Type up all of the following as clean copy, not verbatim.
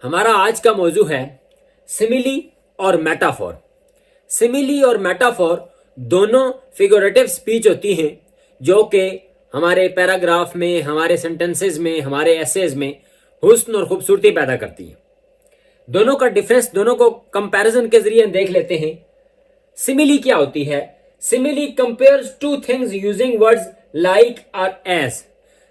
हमारा आज का मौजू है सिमिली और मेटाफोर। सिमिली और मेटाफोर दोनों फिगरेटिव स्पीच होती हैं जो कि हमारे पैराग्राफ में, हमारे सेंटेंसेस में, हमारे एसेज में हुस्न और खूबसूरती पैदा करती हैं। दोनों का डिफरेंस, दोनों को कंपैरिजन के जरिए देख लेते हैं। सिमिली क्या होती है? Simile compares two things using words like और एज।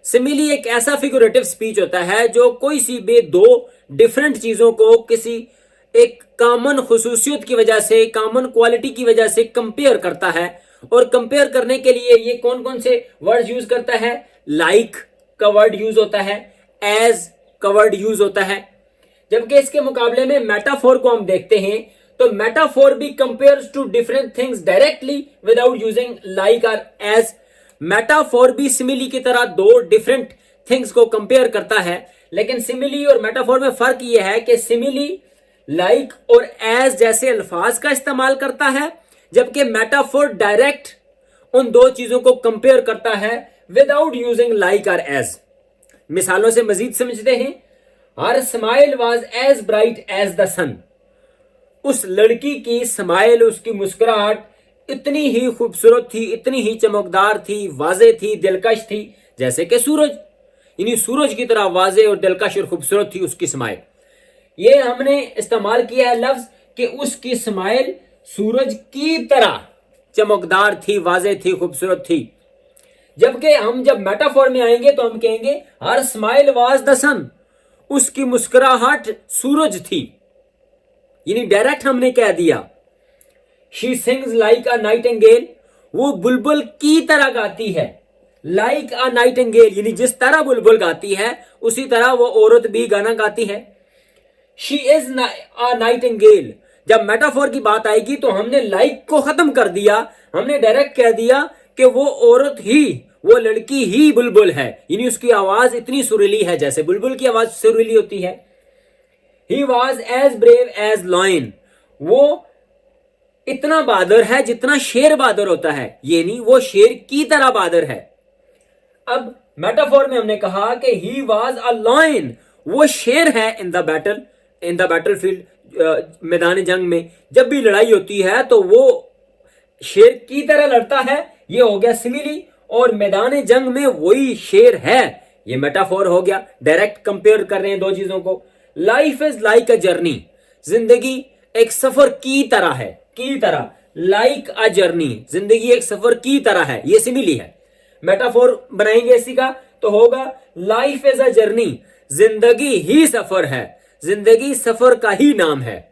सिमिली एक ऐसा फिगरेटिव स्पीच होता है जो कोई सी भी दो डिफरेंट चीजों को किसी एक कॉमन खुसूसियत की वजह से, कॉमन क्वालिटी की वजह से कंपेयर करता है। और कंपेयर करने के लिए ये कौन कौन से वर्ड यूज करता है? लाइक का वर्ड यूज होता है, एज का वर्ड यूज होता है। जबकि इसके मुकाबले में मेटाफोर को हम देखते हैं तो मेटाफोर भी compares to different things directly without using like और एज। मेटाफोर भी सिमिली की तरह दो डिफरेंट थिंग्स को कंपेयर करता है, लेकिन सिमिली और मेटाफोर में फर्क यह है कि सिमिली लाइक और एज जैसे अल्फाज का इस्तेमाल करता है, जबकि मेटाफोर डायरेक्ट उन दो चीजों को कंपेयर करता है विदाउट यूजिंग लाइक और एज। मिसालों से मजीद समझते हैं। हर smile was as bright as the sun. उस लड़की की स्माइल, उसकी मुस्कुराहट इतनी ही खूबसूरत थी, इतनी ही चमकदार थी, वाजे थी, दिलकश थी जैसे कि सूरज। यानी सूरज की तरह वाजे और दिलकश और खूबसूरत थी उसकी स्माइल। ये हमने इस्तेमाल किया है लफ्ज कि उसकी स्माइल सूरज की तरह चमकदार थी, वाजे थी, खूबसूरत थी। जबकि हम जब मेटाफोर में आएंगे तो हम कहेंगे हर स्माइल वाज द सन। उसकी मुस्कुराहट सूरज थी। यानी डायरेक्ट हमने कह दिया she sings like a Nightingale. वो बुलबुल की तरह गाती है। लाइक अ नाइटिंगेल यानी जिस तरह बुलबुल गाती है उसी तरह वो औरत भी गाना गाती है। She is a Nightingale. जब मेटाफोर की बात आएगी तो हमने लाइक को खत्म कर दिया, हमने डायरेक्ट कह दिया कि वो औरत ही, वो लड़की ही बुलबुल है। यानी उसकी आवाज इतनी सुरीली है जैसे बुलबुल की आवाज सुरीली होती है। He was as brave as lion. वो इतना बहादुर है जितना शेर बहादुर होता है, ये नहीं वो शेर की तरह बहादुर है। अब मेटाफोर में हमने कहा कि ही वॉज अ लॉयन। वो शेर है इन द बैटलफील्ड, मैदान जंग में जब भी लड़ाई होती है तो वो शेर की तरह लड़ता है। ये हो गया सिमिली। और मैदान जंग में वही शेर है, ये मेटाफोर हो गया। डायरेक्ट कंपेयर कर रहे हैं दो चीजों को। Life is like a journey. जिंदगी एक सफर की तरह है, की तरह। लाइक अ जर्नी, जिंदगी एक सफर की तरह है, ये सिमिली है। मेटाफोर बनाएंगे इसी का तो होगा लाइफ इज अ जर्नी। जिंदगी ही सफर है, जिंदगी सफर का ही नाम है।